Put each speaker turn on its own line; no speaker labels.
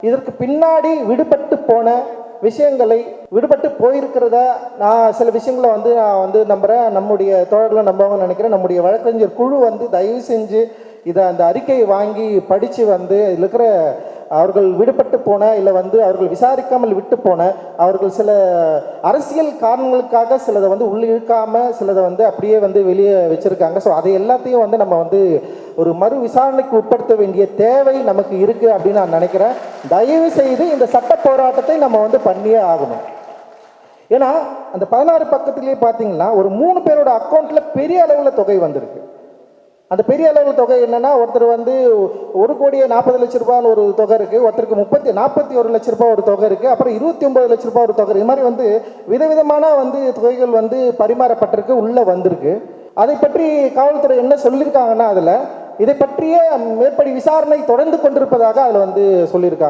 இதற்கு பின்னாடி விடுபட்டு போன விஷயங்களை விடுபட்டு போயிருக்கிறதா நான் சில விஷயங்களை நான் நம்புகிறேன். நம்முடைய தோழர்களை நம்பவங்க நினைக்கிறேன். நம்முடைய வழக்கறிஞர் குழு தயவு செஞ்சு இதை அந்த அறிக்கையை வாங்கி படித்து இதில் இருக்கிற அவர்கள் விடுபட்டு போன இல்லை அவர்கள் விசாரிக்காமல் விட்டு போன அவர்கள் சில அரசியல் காரணங்களுக்காக சிலதை உள்ளே இழுக்காமல் சிலதை அப்படியே வெளியே வச்சுருக்காங்க. ஸோ அதை எல்லாத்தையும் நம்ம ஒரு மறு விசாரணைக்கு உட்படுத்த வேண்டிய தேவை நமக்கு இருக்குது அப்படின்னு நான் நினைக்கிறேன். தயவு செய்து இந்த சட்ட போராட்டத்தை நம்ம பண்ணியே ஆகணும். ஏன்னா அந்த 16 பக்கத்திலேயே பார்த்தீங்கன்னா ஒரு 3 பேரோட அக்கௌண்ட்டில் பெரிய அளவில் தொகை வந்திருக்கு. அந்த பெரிய அளவில் தொகை என்னென்னா, ஒருத்தர் 1,40,00,000 ஒரு தொகை இருக்குது, ஒருத்தருக்கு 41 லட்ச ரூபாய் ஒரு தொகை இருக்குது, அப்புறம் 29 லட்ச ரூபாய் ஒரு தொகை. இது மாதிரி விதவிதமான தொகைகள் பரிமாறப்பட்டிருக்கு, உள்ளே வந்திருக்கு. அதை பற்றி காவல்துறை என்ன சொல்லியிருக்காங்கன்னா, அதில் இதை பற்றிய மேற்படி விசாரணை தொடர்ந்து கொண்டிருப்பதாக அதில் சொல்லியிருக்காங்க.